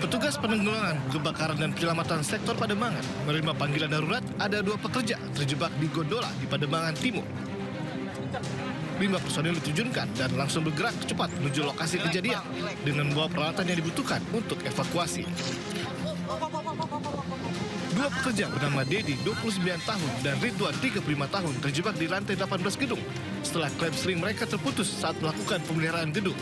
Petugas penanggulangan kebakaran dan penyelamatan sektor Pademangan menerima panggilan darurat ada 2 pekerja terjebak di gondola di Pademangan Timur. 5 personil diterjunkan dan langsung bergerak cepat menuju lokasi kejadian dengan membawa peralatan yang dibutuhkan untuk evakuasi. 2 pekerja bernama Dedi, 29 tahun, dan Ridwan, 35 tahun, terjebak di lantai 18 gedung setelah klep seling mereka terputus saat melakukan pemeliharaan gedung.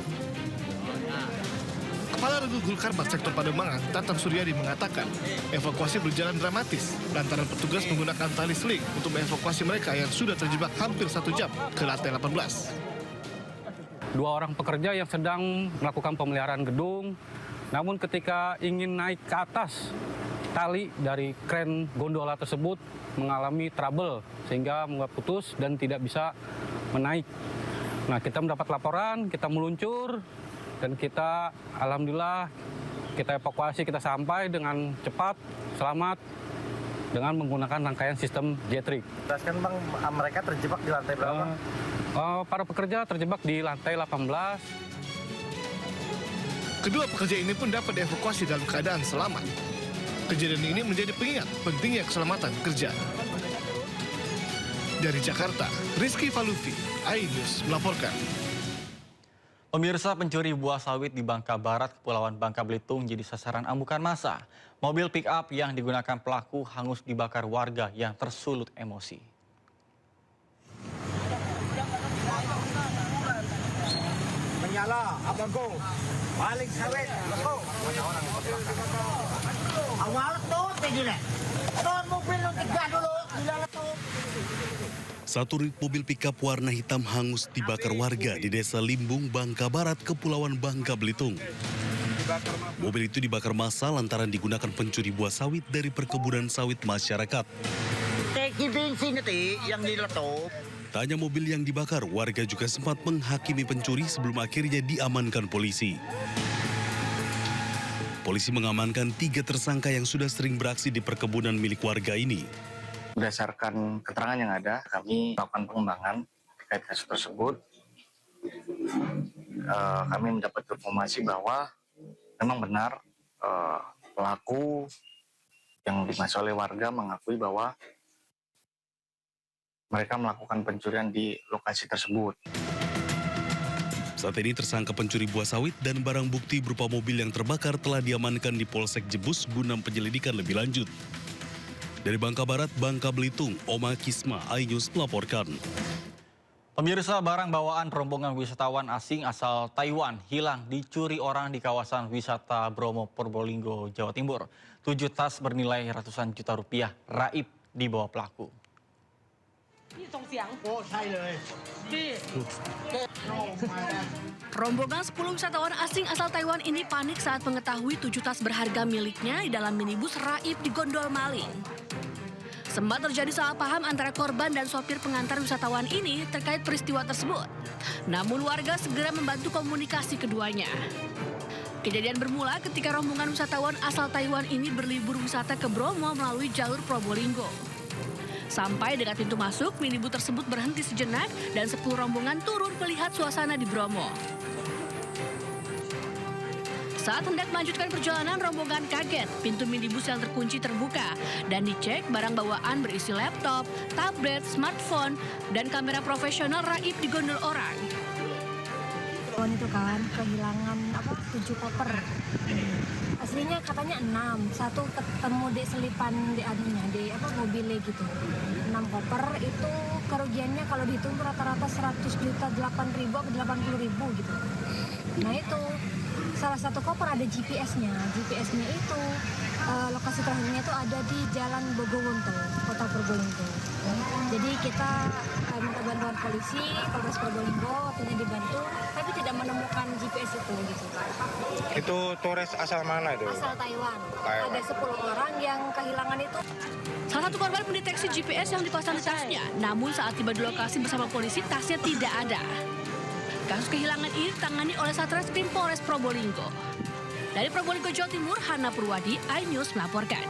Kepala Regu Gulkarmat Sektor Pademangan, Tatang Suryadi mengatakan, evakuasi berjalan dramatis lantaran petugas menggunakan tali seling untuk mengevakuasi mereka yang sudah terjebak hampir 1 jam ke lantai 18. 2 orang pekerja yang sedang melakukan pemeliharaan gedung, namun ketika ingin naik ke atas, tali dari kren gondola tersebut mengalami trouble sehingga membuat putus dan tidak bisa menaik. Nah, kita mendapat laporan, kita meluncur, dan kita alhamdulillah kita evakuasi, kita sampai dengan cepat, selamat dengan menggunakan rangkaian sistem jetrik. Jelaskan Bang, mereka terjebak di lantai berapa? Para pekerja terjebak di lantai 18. Kedua pekerja ini pun dapat dievakuasi dalam keadaan selamat. Kejadian ini menjadi pengingat pentingnya keselamatan kerja. Dari Jakarta, Rizky Falufi, iNews melaporkan. Pemirsa, pencuri buah sawit di Bangka Barat, Kepulauan Bangka Belitung jadi sasaran amukan massa. Mobil pick-up yang digunakan pelaku hangus dibakar warga yang tersulut emosi. Menyala, abangku, balik sawit, abangku. Awal tuh, tinggi Tuh mobil lu 3 dulu, dilalat tuh. Satu unit mobil pickup warna hitam hangus dibakar warga di Desa Limbung, Bangka Barat, Kepulauan Bangka Belitung. Mobil itu dibakar massa lantaran digunakan pencuri buah sawit dari perkebunan sawit masyarakat. Teki bensin nanti yang diletup. Tak hanya mobil yang dibakar, warga juga sempat menghakimi pencuri sebelum akhirnya diamankan polisi. Polisi mengamankan 3 tersangka yang sudah sering beraksi di perkebunan milik warga ini. Berdasarkan keterangan yang ada, kami melakukan pengembangan terkait kasus tersebut. Kami mendapat informasi bahwa memang benar pelaku yang dimaksud oleh warga mengakui bahwa mereka melakukan pencurian di lokasi tersebut. Saat ini tersangka pencuri buah sawit dan barang bukti berupa mobil yang terbakar telah diamankan di Polsek Jebus guna penyelidikan lebih lanjut. Dari Bangka Barat, Bangka Belitung, Oma Kisma, iNews melaporkan. Pemirsa, barang bawaan rombongan wisatawan asing asal Taiwan hilang dicuri orang di kawasan wisata Bromo, Probolinggo, Jawa Timur. 7 tas bernilai ratusan juta rupiah raib dibawa pelaku. Rombongan 10 wisatawan asing asal Taiwan ini panik saat mengetahui 7 tas berharga miliknya di dalam minibus raib di gondol maling. Sempat terjadi salah paham antara korban dan sopir pengantar wisatawan ini terkait peristiwa tersebut. Namun warga segera membantu komunikasi keduanya. Kejadian bermula ketika rombongan wisatawan asal Taiwan ini berlibur wisata ke Bromo melalui jalur Probolinggo. Sampai dekat pintu masuk, minibus tersebut berhenti sejenak dan 10 rombongan turun melihat suasana di Bromo. Saat hendak melanjutkan perjalanan, rombongan kaget. Pintu minibus yang terkunci terbuka dan dicek barang bawaan berisi laptop, tablet, smartphone, dan kamera profesional raib di gondol orang. Itu kan kehilangan 7 koper. Aslinya katanya 6, 1 ketemu di selipan di anunya, di mobilnya gitu. 6 koper itu kerugiannya kalau dihitung rata-rata 100 juta 8.000 atau 80.000 gitu. Nah itu salah satu koper ada GPS-nya. GPS-nya itu lokasi terakhirnya itu ada di Jalan Bogowonto, Kota Probolinggo. Jadi kita minta bantuan polisi, Polres Probolinggo, waktunya dibantu, tapi tidak menemukan GPS itu gitu. Itu turis asal mana itu? Asal Taiwan. Ada 10 orang yang kehilangan itu. Salah satu korban mendeteksi GPS yang dipasang di tasnya, namun saat tiba di lokasi bersama polisi, tasnya tidak ada. Kasus kehilangan ini ditangani oleh Satreskrim Polres Probolinggo. Dari Probolinggo, Jawa Timur, Hana Purwadi, iNews melaporkan.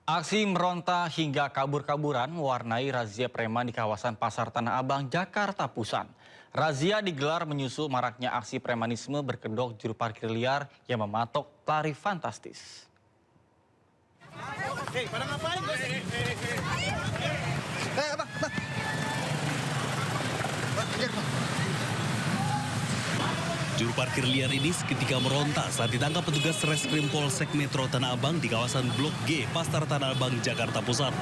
Aksi meronta hingga kabur-kaburan mewarnai razia preman di kawasan Pasar Tanah Abang, Jakarta Pusat. Razia digelar menyusul maraknya aksi premanisme berkedok juru parkir liar yang mematok tarif fantastis. Juru parkir liar ini seketika meronta saat ditangkap petugas Reskrim Polsek Metro Tanah Abang di kawasan Blok G, Pasar Tanah Abang, Jakarta Pusat.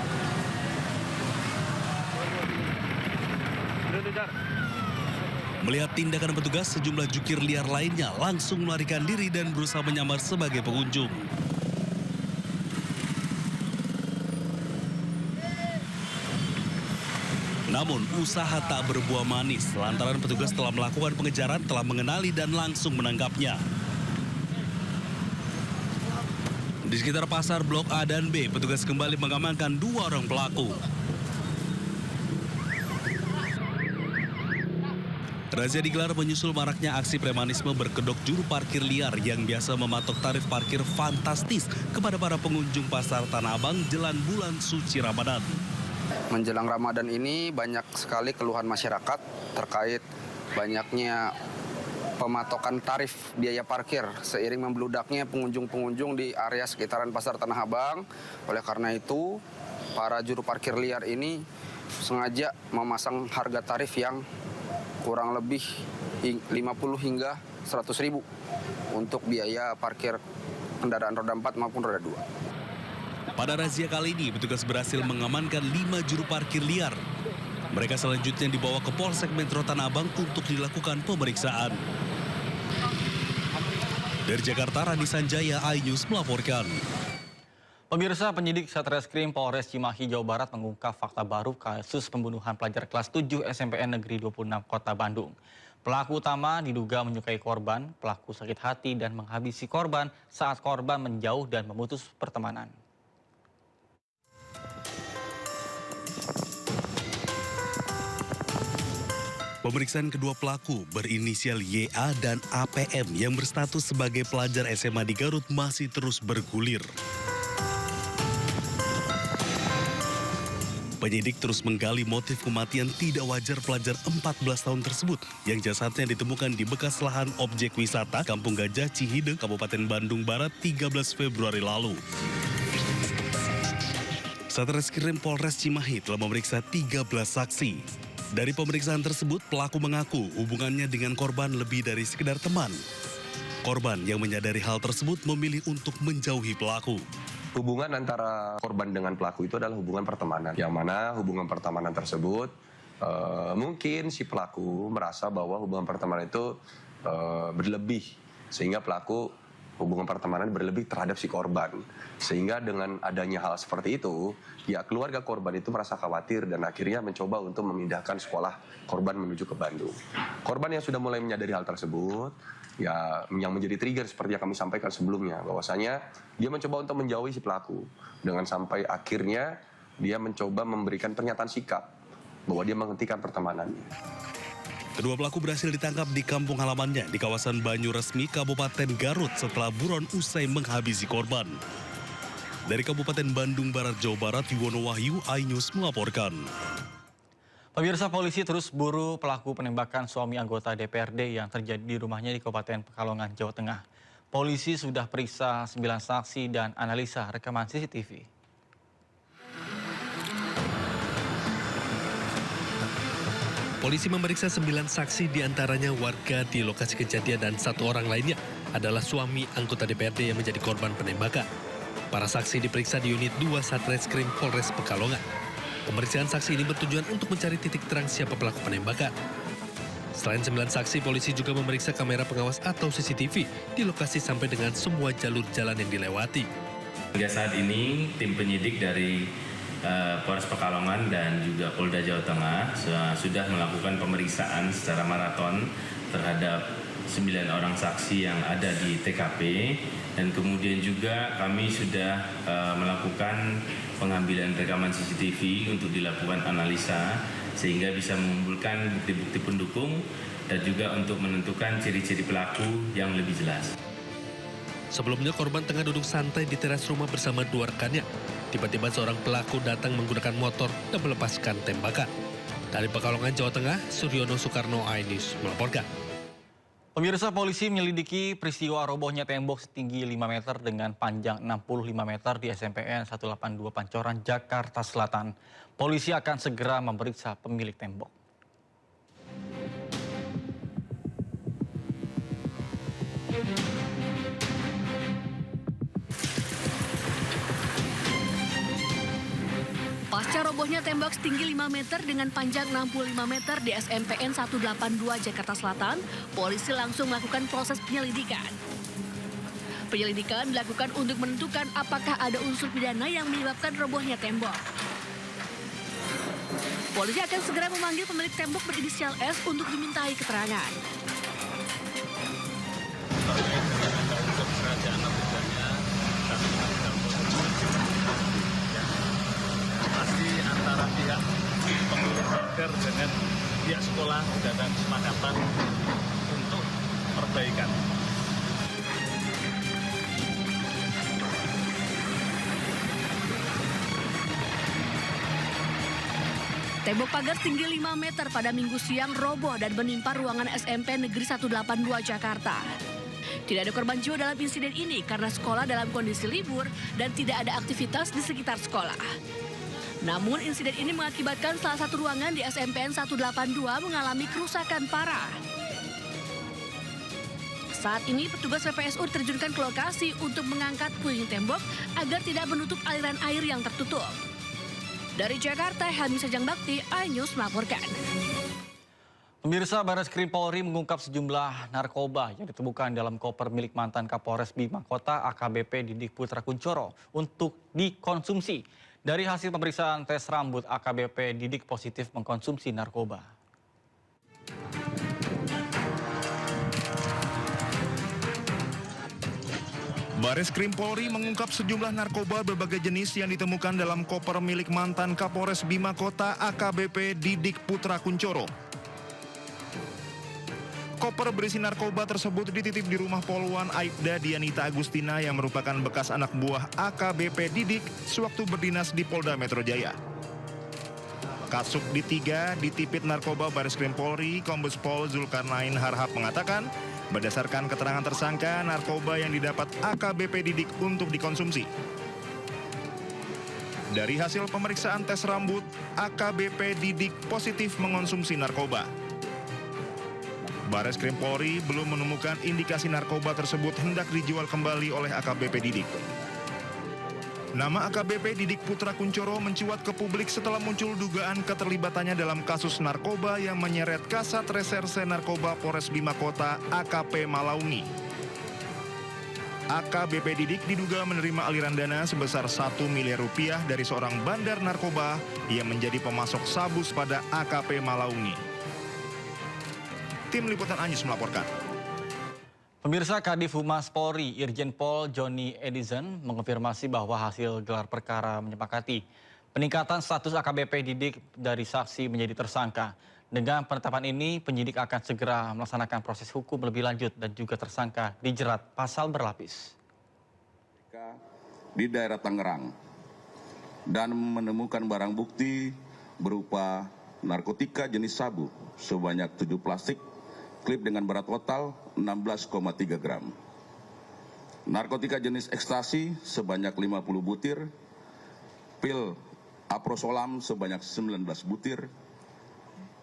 Melihat tindakan petugas, sejumlah jukir liar lainnya langsung melarikan diri dan berusaha menyamar sebagai pengunjung. Namun usaha tak berbuah manis lantaran petugas telah melakukan pengejaran, telah mengenali dan langsung menangkapnya. Di sekitar pasar Blok A dan B, petugas kembali mengamankan 2 orang pelaku. Razia digelar menyusul maraknya aksi premanisme berkedok juru parkir liar yang biasa mematok tarif parkir fantastis kepada para pengunjung Pasar Tanah Abang jelang bulan suci Ramadan. Menjelang Ramadan ini banyak sekali keluhan masyarakat terkait banyaknya pematokan tarif biaya parkir seiring membludaknya pengunjung-pengunjung di area sekitaran Pasar Tanah Abang. Oleh karena itu, para juru parkir liar ini sengaja memasang harga tarif yang kurang lebih 50 hingga 100 ribu untuk biaya parkir kendaraan roda 4 maupun roda 2. Pada razia kali ini, petugas berhasil mengamankan 5 juru parkir liar. Mereka selanjutnya dibawa ke Polsek Metro Tanah Abang untuk dilakukan pemeriksaan. Dari Jakarta, Rani Sanjaya, iNews melaporkan. Pemirsa, penyidik Satreskrim Polres Cimahi, Jawa Barat mengungkap fakta baru kasus pembunuhan pelajar kelas 7 SMPN Negeri 26 Kota Bandung. Pelaku utama diduga menyukai korban, pelaku sakit hati dan menghabisi korban saat korban menjauh dan memutus pertemanan. Pemeriksaan kedua pelaku berinisial YA dan APM yang berstatus sebagai pelajar SMA di Garut masih terus bergulir. Penyidik terus menggali motif kematian tidak wajar pelajar 14 tahun tersebut yang jasadnya ditemukan di bekas lahan objek wisata Kampung Gajah Cihideng, Kabupaten Bandung Barat 13 Februari lalu. Satreskrim Polres Cimahi telah memeriksa 13 saksi. Dari pemeriksaan tersebut, pelaku mengaku hubungannya dengan korban lebih dari sekedar teman. Korban yang menyadari hal tersebut memilih untuk menjauhi pelaku. Hubungan antara korban dengan pelaku itu adalah hubungan pertemanan. Yang mana hubungan pertemanan tersebut mungkin si pelaku merasa bahwa hubungan pertemanan itu berlebih. Sehingga pelaku hubungan pertemanan berlebih terhadap si korban. Sehingga dengan adanya hal seperti itu, ya keluarga korban itu merasa khawatir dan akhirnya mencoba untuk memindahkan sekolah korban menuju ke Bandung. Korban yang sudah mulai menyadari hal tersebut, ya yang menjadi trigger seperti yang kami sampaikan sebelumnya, bahwasanya dia mencoba untuk menjauhi si pelaku. Dengan sampai akhirnya dia mencoba memberikan pernyataan sikap bahwa dia menghentikan pertemanannya. Kedua pelaku berhasil ditangkap di kampung halamannya di kawasan Banyuresmi, Kabupaten Garut setelah buron usai menghabisi korban. Dari Kabupaten Bandung Barat, Jawa Barat, Yuwono Wahyu, iNews melaporkan. Pemirsa, polisi terus buru pelaku penembakan suami anggota DPRD yang terjadi di rumahnya di Kabupaten Pekalongan, Jawa Tengah. Polisi sudah periksa 9 saksi dan analisa rekaman CCTV. Polisi memeriksa 9 saksi, diantaranya warga di lokasi kejadian dan 1 orang lainnya adalah suami anggota DPRD yang menjadi korban penembakan. Para saksi diperiksa di unit 2 Satreskrim Polres Pekalongan. Pemeriksaan saksi ini bertujuan untuk mencari titik terang siapa pelaku penembakan. Selain 9 saksi, polisi juga memeriksa kamera pengawas atau CCTV di lokasi sampai dengan semua jalur jalan yang dilewati. Hingga saat ini, tim penyidik dari Polres Pekalongan dan juga Polda Jawa Tengah sudah melakukan pemeriksaan secara maraton terhadap 9 orang saksi yang ada di TKP, dan kemudian juga kami sudah melakukan pengambilan rekaman CCTV untuk dilakukan analisa sehingga bisa mengumpulkan bukti-bukti pendukung dan juga untuk menentukan ciri-ciri pelaku yang lebih jelas. Sebelumnya korban tengah duduk santai di teras rumah bersama dua rekannya. Tiba-tiba seorang pelaku datang menggunakan motor dan melepaskan tembakan. Dari Pekalongan, Jawa Tengah, Suryono Soekarno, iNews melaporkan. Pemirsa, polisi menyelidiki peristiwa robohnya tembok setinggi 5 meter dengan panjang 65 meter di SMPN 182 Pancoran, Jakarta Selatan. Polisi akan segera memeriksa pemilik tembok. Pasca robohnya tembok setinggi 5 meter dengan panjang 65 meter di SMPN 182 Jakarta Selatan, polisi langsung melakukan proses penyelidikan. Penyelidikan dilakukan untuk menentukan apakah ada unsur pidana yang menyebabkan robohnya tembok. Polisi akan segera memanggil pemilik tembok berinisial S untuk dimintai keterangan. Pasti antara pihak pemilik bengkel dengan pihak sekolah sudah ada kesepakatan untuk perbaikan. Tembok pagar setinggi 5 meter pada Minggu siang roboh dan menimpa ruangan SMP Negeri 182 Jakarta. Tidak ada korban jiwa dalam insiden ini karena sekolah dalam kondisi libur dan tidak ada aktivitas di sekitar sekolah. Namun insiden ini mengakibatkan salah satu ruangan di SMPN 182 mengalami kerusakan parah. Saat ini petugas PPSU diterjunkan ke lokasi untuk mengangkat puing tembok agar tidak menutup aliran air yang tertutup. Dari Jakarta, Helmi Sajang Bakti, iNews melaporkan. Pemirsa, Barreskrim Polri mengungkap sejumlah narkoba yang ditemukan dalam koper milik mantan Kapolres Bima Kota AKBP Didik Putra Kuncoro untuk dikonsumsi. Dari hasil pemeriksaan tes rambut, AKBP Didik positif mengkonsumsi narkoba. Barreskrim Polri mengungkap sejumlah narkoba berbagai jenis yang ditemukan dalam koper milik mantan Kapolres Bima Kota AKBP Didik Putra Kuncoro. Koper berisi narkoba tersebut dititip di rumah Poluan Aibda Dianita Agustina yang merupakan bekas anak buah AKBP Didik sewaktu berdinas di Polda Metro Jaya. Kasubdit 3 ditipit narkoba Barreskrim Polri, Kombes Pol Zulkarnain Harhab mengatakan, berdasarkan keterangan tersangka, narkoba yang didapat AKBP Didik untuk dikonsumsi. Dari hasil pemeriksaan tes rambut, AKBP Didik positif mengonsumsi narkoba. Barreskrim Polri belum menemukan indikasi narkoba tersebut hendak dijual kembali oleh AKBP Didik. Nama AKBP Didik Putra Kuncoro mencuat ke publik setelah muncul dugaan keterlibatannya dalam kasus narkoba yang menyeret Kasat Reserse Narkoba Polres Bima Kota AKP Malauni. AKBP Didik diduga menerima aliran dana sebesar 1 miliar rupiah dari seorang bandar narkoba yang menjadi pemasok sabu pada AKP Malauni. Tim Liputan iNews melaporkan. Pemirsa, Kadif Humas Polri, Irjen Pol Johnny Edison mengonfirmasi bahwa hasil gelar perkara menyepakati peningkatan status AKBP Didik dari saksi menjadi tersangka. Dengan penetapan ini, penyidik akan segera melaksanakan proses hukum lebih lanjut dan juga tersangka dijerat pasal berlapis. Di daerah Tangerang dan menemukan barang bukti berupa narkotika jenis sabu sebanyak 7 plastik, klip dengan berat total 16,3 gram. Narkotika jenis ekstasi sebanyak 50 butir, pil aprosolam sebanyak 19 butir,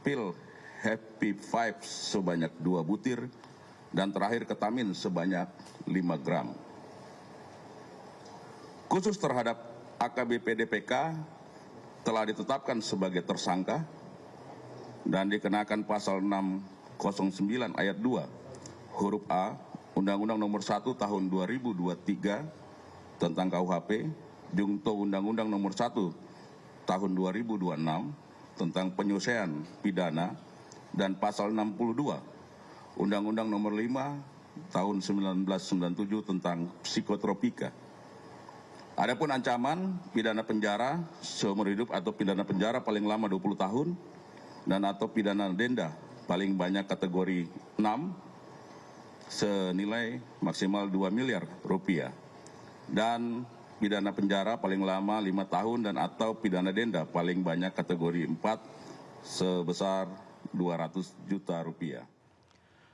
pil Happy Five sebanyak 2 butir, dan terakhir ketamin sebanyak 5 gram. Khusus terhadap AKBP DPK telah ditetapkan sebagai tersangka dan dikenakan pasal 609 ayat 2 huruf A Undang-Undang Nomor 1 Tahun 2023 tentang KUHP, Jungto Undang-Undang Nomor 1 Tahun 2026 tentang penyelesaian pidana, dan pasal 62 Undang-Undang Nomor 5 Tahun 1997 tentang psikotropika. Adapun ancaman pidana penjara seumur hidup atau pidana penjara paling lama 20 tahun dan atau pidana denda paling banyak kategori 6 senilai maksimal 2 miliar rupiah. Dan pidana penjara paling lama 5 tahun dan atau pidana denda paling banyak kategori 4 sebesar 200 juta rupiah.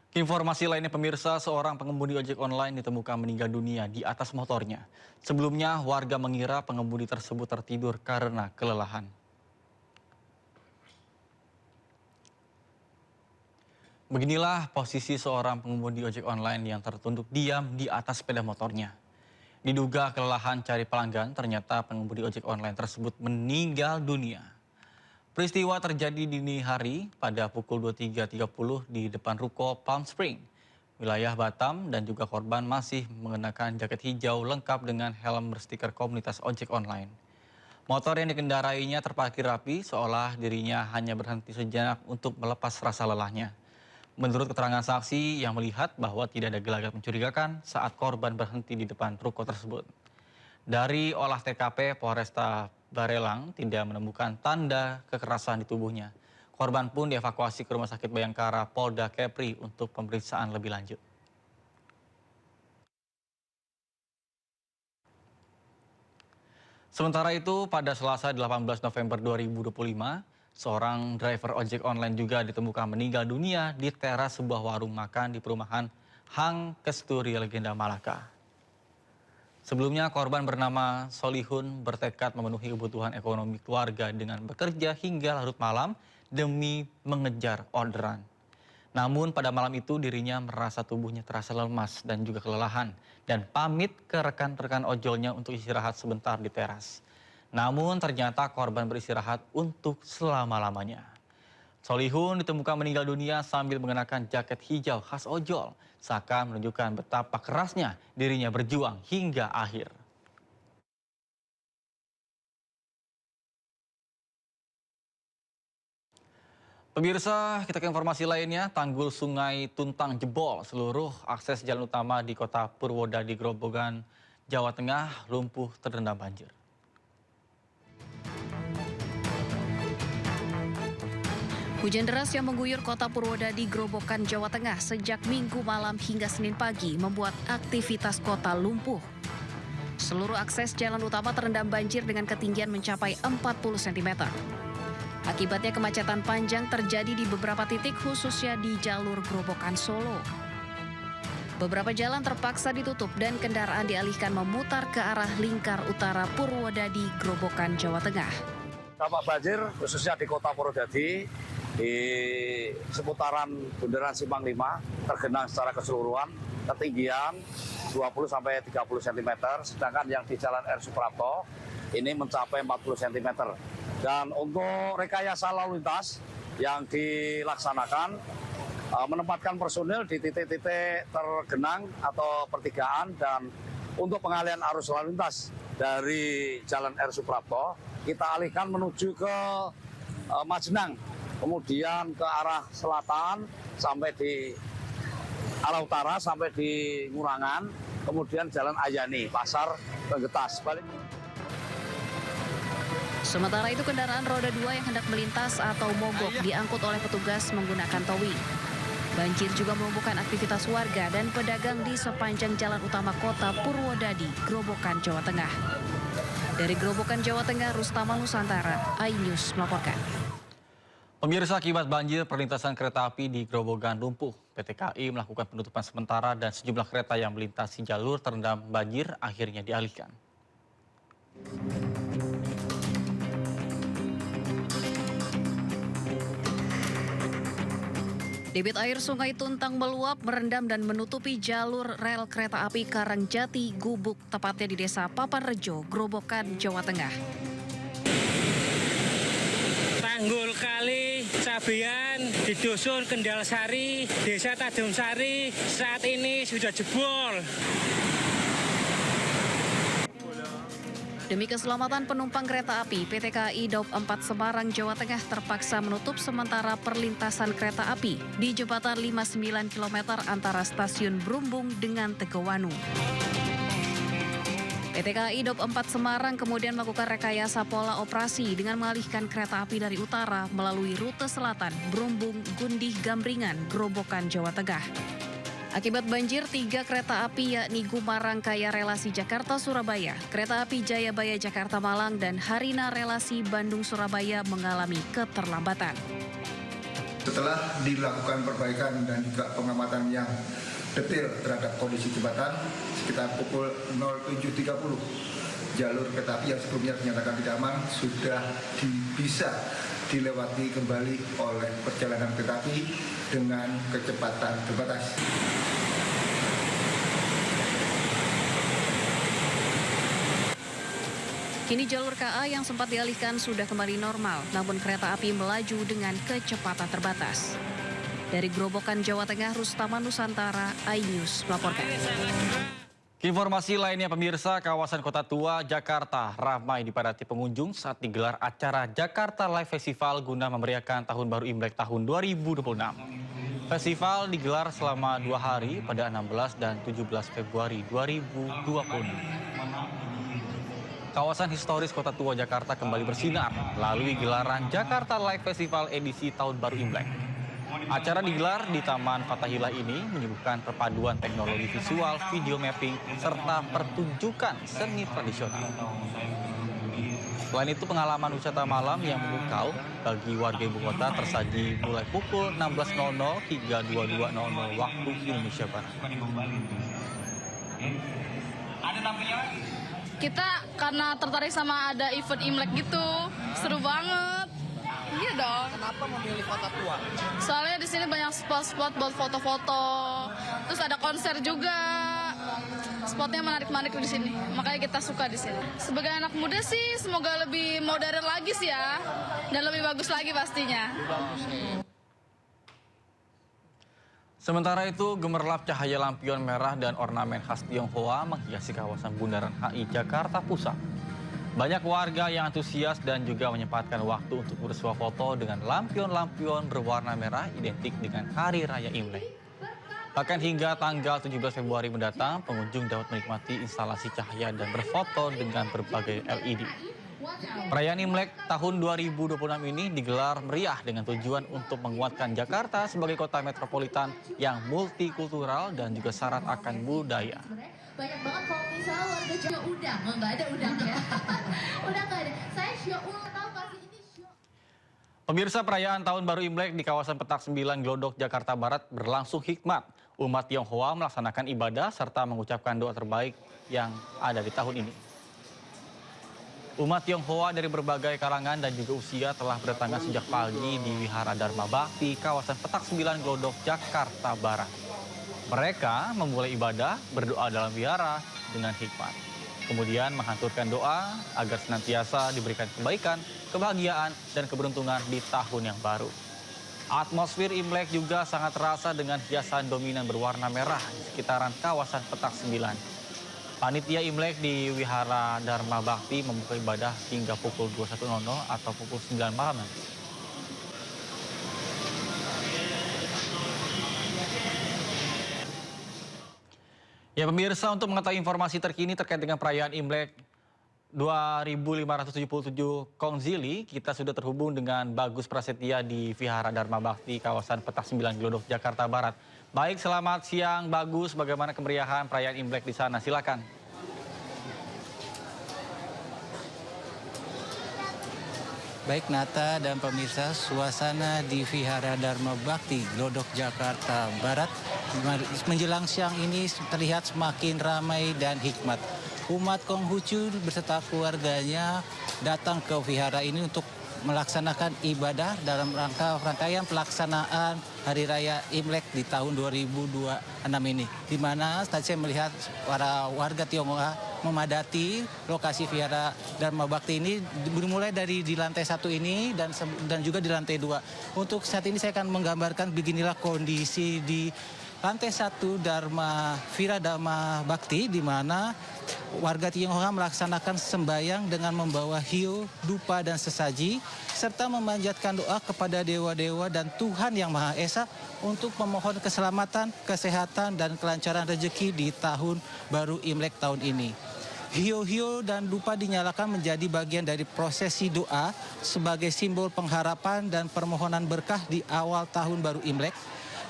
Informasi lainnya pemirsa, seorang pengemudi ojek online ditemukan meninggal dunia di atas motornya. Sebelumnya warga mengira pengemudi tersebut tertidur karena kelelahan. Beginilah posisi seorang pengemudi ojek online yang tertunduk diam di atas sepeda motornya. Diduga kelelahan cari pelanggan, ternyata pengemudi ojek online tersebut meninggal dunia. Peristiwa terjadi dini hari pada pukul 23.30 di depan ruko Palm Spring, wilayah Batam, dan juga korban masih mengenakan jaket hijau lengkap dengan helm berstiker komunitas ojek online. Motor yang dikendarainya terparkir rapi seolah dirinya hanya berhenti sejenak untuk melepas rasa lelahnya. Menurut keterangan saksi yang melihat bahwa tidak ada gelagat mencurigakan saat korban berhenti di depan ruko tersebut. Dari olah TKP, Polresta Barelang tidak menemukan tanda kekerasan di tubuhnya. Korban pun dievakuasi ke Rumah Sakit Bayangkara Polda Kepri untuk pemeriksaan lebih lanjut. Sementara itu, pada Selasa 18 November 2025, seorang driver ojek online juga ditemukan meninggal dunia di teras sebuah warung makan di perumahan Hang Kesturi Legenda Malaka. Sebelumnya korban bernama Solihun bertekad memenuhi kebutuhan ekonomi keluarga dengan bekerja hingga larut malam demi mengejar orderan. Namun pada malam itu dirinya merasa tubuhnya terasa lemas dan juga kelelahan dan pamit ke rekan-rekan ojolnya untuk istirahat sebentar di teras. Namun ternyata korban beristirahat untuk selama-lamanya. Solihun ditemukan meninggal dunia sambil mengenakan jaket hijau khas ojol, seakan menunjukkan betapa kerasnya dirinya berjuang hingga akhir. Pemirsa, kita ke informasi lainnya. Tanggul Sungai Tuntang jebol, seluruh akses jalan utama di kota Purwodadi, Grobogan, Jawa Tengah lumpuh terendam banjir. Hujan deras yang mengguyur kota Purwodadi, Grobogan, Jawa Tengah sejak Minggu malam hingga Senin pagi membuat aktivitas kota lumpuh. Seluruh akses jalan utama terendam banjir dengan ketinggian mencapai 40 cm. Akibatnya kemacetan panjang terjadi di beberapa titik khususnya di jalur Grobogan Solo. Beberapa jalan terpaksa ditutup dan kendaraan dialihkan memutar ke arah lingkar utara Purwodadi, Grobogan, Jawa Tengah. Dampak banjir khususnya di kota Purwodadi, di seputaran Bundaran Simpang 5 tergenang secara keseluruhan ketinggian 20-30 cm, sedangkan yang di Jalan R. Suprapto ini mencapai 40 cm. Dan untuk rekayasa lalu lintas yang dilaksanakan menempatkan personil di titik-titik tergenang atau pertigaan, dan untuk pengalihan arus lalu lintas dari Jalan R. Suprapto kita alihkan menuju ke Majenang, kemudian ke arah selatan sampai di arah utara sampai di Ngurangan, kemudian Jalan Ayani, Pasar Penggetas. Sementara itu kendaraan roda 2 yang hendak melintas atau mogok diangkut oleh petugas menggunakan towing. Banjir juga melumpuhkan aktivitas warga dan pedagang di sepanjang jalan utama kota Purwodadi, Grobogan, Jawa Tengah. Dari Grobogan, Jawa Tengah, Rustama Nusantara, iNews melaporkan. Pemirsa, akibat banjir perlintasan kereta api di Grobogan lumpuh. PT KAI melakukan penutupan sementara dan sejumlah kereta yang melintasi jalur terendam banjir akhirnya dialihkan. Debit air Sungai Tuntang meluap, merendam dan menutupi jalur rel kereta api Karangjati Gubuk, tepatnya di Desa Papanrejo, Grobogan, Jawa Tengah. Tanggul Kali Cabean di Dusun Kendalsari, Desa Tadumsari saat ini sudah jebol. Demi keselamatan penumpang kereta api, PT KAI Daup 4 Semarang, Jawa Tengah terpaksa menutup sementara perlintasan kereta api di jembatan 59 km antara stasiun Brumbung dengan Tegawanu. PT KAI Daup 4 Semarang kemudian melakukan rekayasa pola operasi dengan mengalihkan kereta api dari utara melalui rute selatan Brumbung, Gundih, Gambringan, Grobogan, Jawa Tengah. Akibat banjir, 3 kereta api yakni Gumarang Kaya relasi Jakarta-Surabaya, Kereta Api Jayabaya Jakarta-Malang, dan Harina relasi Bandung-Surabaya mengalami keterlambatan. Setelah dilakukan perbaikan dan juga pengamatan yang detail terhadap kondisi jembatan, sekitar pukul 07.30, jalur kereta api yang sebelumnya dinyatakan tidak aman sudah bisa dilewati kembali oleh perjalanan kereta api dengan kecepatan terbatas. Kini jalur KA yang sempat dialihkan sudah kembali normal, namun kereta api melaju dengan kecepatan terbatas. Dari Grobogan, Jawa Tengah, Rustama Nusantara, iNews melaporkan. Informasi lainnya pemirsa, kawasan Kota Tua, Jakarta ramai dipadati pengunjung saat digelar acara Jakarta Live Festival guna memeriahkan Tahun Baru Imlek tahun 2026. Festival digelar selama 2 hari pada 16 dan 17 Februari 2026. Kawasan historis Kota Tua Jakarta kembali bersinar melalui gelaran Jakarta Live Festival edisi Tahun Baru Imlek. Acara digelar di Taman Fathahillah ini menyuguhkan perpaduan teknologi visual, video mapping, serta pertunjukan seni tradisional. Selain itu, pengalaman wisata malam yang memukau bagi warga ibu kota tersaji mulai pukul 16.00 hingga 22.00 waktu Indonesia Barat. Kita karena tertarik sama ada event Imlek gitu, seru banget. Iya dong. Kenapa memilih Kota Tua? Soalnya di sini banyak spot-spot buat foto-foto. Terus ada konser juga. Spotnya menarik-menarik di sini. Makanya kita suka di sini. Sebagai anak muda sih semoga lebih modern lagi sih ya. Dan lebih bagus lagi pastinya. Sementara itu, gemerlap cahaya lampion merah dan ornamen khas Tionghoa menghiasi kawasan Bundaran HI Jakarta Pusat. Banyak warga yang antusias dan juga menyempatkan waktu untuk bersuah foto dengan lampion-lampion berwarna merah identik dengan Hari Raya Imlek. Bahkan hingga tanggal 17 Februari mendatang, pengunjung dapat menikmati instalasi cahaya dan berfoto dengan berbagai LED. Perayaan Imlek tahun 2026 ini digelar meriah dengan tujuan untuk menguatkan Jakarta sebagai kota metropolitan yang multikultural dan juga syarat akan budaya. Banyak banget kalau misalnya warga Jawa udang, nggak ada udang ya. Udah nggak ada. Saya show ulang tahu pasti ini show. Pemirsa, perayaan Tahun Baru Imlek di kawasan Petak 9 Glodok, Jakarta Barat berlangsung hikmat. Umat Tionghoa melaksanakan ibadah serta mengucapkan doa terbaik yang ada di tahun ini. Umat Tionghoa dari berbagai kalangan dan juga usia telah berdatangan sejak pagi di Wihara Dharma Bakti, kawasan Petak 9 Glodok, Jakarta Barat. Mereka memulai ibadah berdoa dalam wihara dengan hikmat. Kemudian menghanturkan doa agar senantiasa diberikan kebaikan, kebahagiaan, dan keberuntungan di tahun yang baru. Atmosfer Imlek juga sangat terasa dengan hiasan dominan berwarna merah di sekitaran kawasan Petak 9. Panitia Imlek di Wihara Dharma Bakti membuka ibadah hingga pukul 21.00 atau pukul 9 malam nanti. Ya pemirsa, untuk mengetahui informasi terkini terkait dengan perayaan Imlek 2577 Kongzili, kita sudah terhubung dengan Bagus Prasetya di Vihara Dharma Bakti, kawasan Petak 9 Glodok, Jakarta Barat. Baik, selamat siang Bagus, bagaimana kemeriahan perayaan Imlek di sana? Silakan. Baik Nata dan pemirsa, suasana di Vihara Dharma Bakti, Glodok, Jakarta Barat menjelang siang ini terlihat semakin ramai dan hikmat. Umat Konghucu beserta keluarganya datang ke vihara ini untuk melaksanakan ibadah dalam rangkaian pelaksanaan Hari Raya Imlek di tahun 2026 ini. Di mana tadi saya melihat para warga Tionghoa memadati lokasi Vihara Dharma Bakti ini, dimulai dari di lantai 1 ini dan juga di lantai 2. Untuk saat ini saya akan menggambarkan beginilah kondisi di lantai 1 Vihara Dharma Bakti, di mana warga Tionghoa melaksanakan sembahyang dengan membawa hiyo, dupa, dan sesaji, serta memanjatkan doa kepada dewa-dewa dan Tuhan Yang Maha Esa untuk memohon keselamatan, kesehatan, dan kelancaran rezeki di tahun baru Imlek tahun ini. Hiyo-hiyo dan dupa dinyalakan menjadi bagian dari prosesi doa sebagai simbol pengharapan dan permohonan berkah di awal tahun baru Imlek.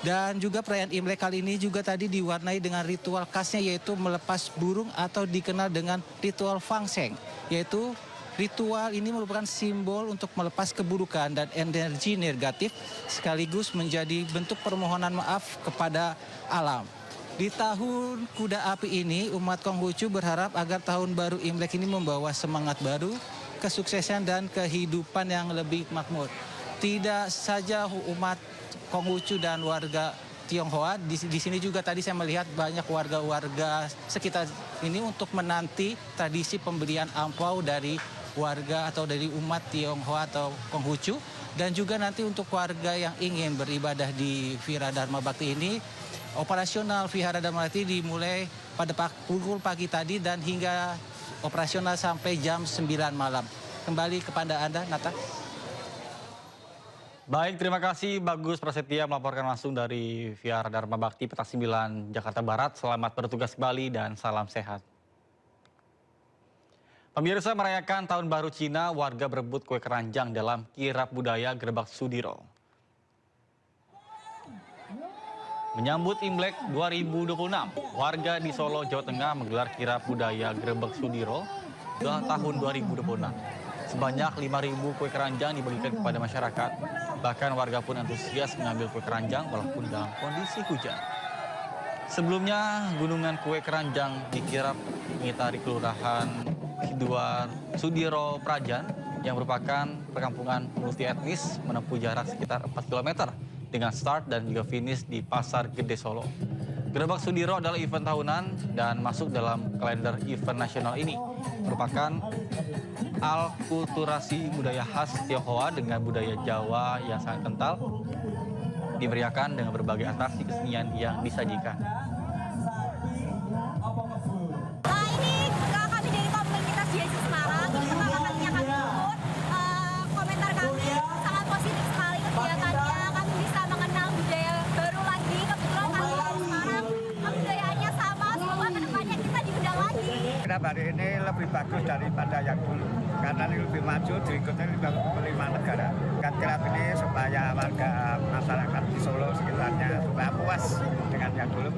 Dan juga perayaan Imlek kali ini juga tadi diwarnai dengan ritual khasnya, yaitu melepas burung atau dikenal dengan ritual Fangseng. Yaitu ritual ini merupakan simbol untuk melepas keburukan dan energi negatif, sekaligus menjadi bentuk permohonan maaf kepada alam. Di tahun kuda api ini, umat Konghucu berharap agar tahun baru Imlek ini membawa semangat baru, kesuksesan dan kehidupan yang lebih makmur. Tidak saja umat Konghucu dan warga Tionghoa, di sini juga tadi saya melihat banyak warga-warga sekitar ini untuk menanti tradisi pemberian ampau dari warga atau dari umat Tionghoa atau Konghucu. Dan juga nanti untuk warga yang ingin beribadah di Vihara Dharma Bakti ini, operasional Vihara Dharma Bakti dimulai pada pukul pagi tadi dan hingga operasional sampai jam 9 malam. Kembali kepada Anda, Nata. Baik, terima kasih Bagus Prasetya melaporkan langsung dari Vihara Dharma Bakti Petak 9 Jakarta Barat. Selamat bertugas kembali dan salam sehat. Pemirsa, merayakan Tahun Baru Cina, warga berebut kue keranjang dalam kirab budaya Gerbek Sudiro. Menyambut Imlek 2026, warga di Solo, Jawa Tengah menggelar kirab budaya Gerbek Sudiro tahun 2026. Sebanyak 5.000 kue keranjang dibagikan kepada masyarakat. Bahkan warga pun antusias mengambil kue keranjang walaupun dalam kondisi hujan. Sebelumnya, gunungan kue keranjang dikirap mengitari kelurahan Sidoar Sudiro Prajan yang merupakan perkampungan multi etnis menempuh jarak sekitar 4 km dengan start dan juga finish di Pasar Gede Solo. Gerbek Sudiro adalah event tahunan dan masuk dalam kalender event nasional ini. Merupakan alkulturasi budaya khas Tionghoa dengan budaya Jawa yang sangat kental, dimeriahkan dengan berbagai atraksi kesenian yang disajikan. Ini kami dari komunitas JSC Semarang, ini pertama kalinya kami ikut. Komentar kami sangat positif sekali kegiatannya, kami bisa mengenal budaya baru lagi. Kebetulan kami dari Semarang, budayanya sama, semoga kedepannya kita diundang lagi. Kirab hari ini lebih bagus daripada yang dulu, karena ini lebih maju, diikuti 5 negara. Kan kirab ini supaya warga masyarakat di Solo sekitarnya supaya puas dengan yang dulu.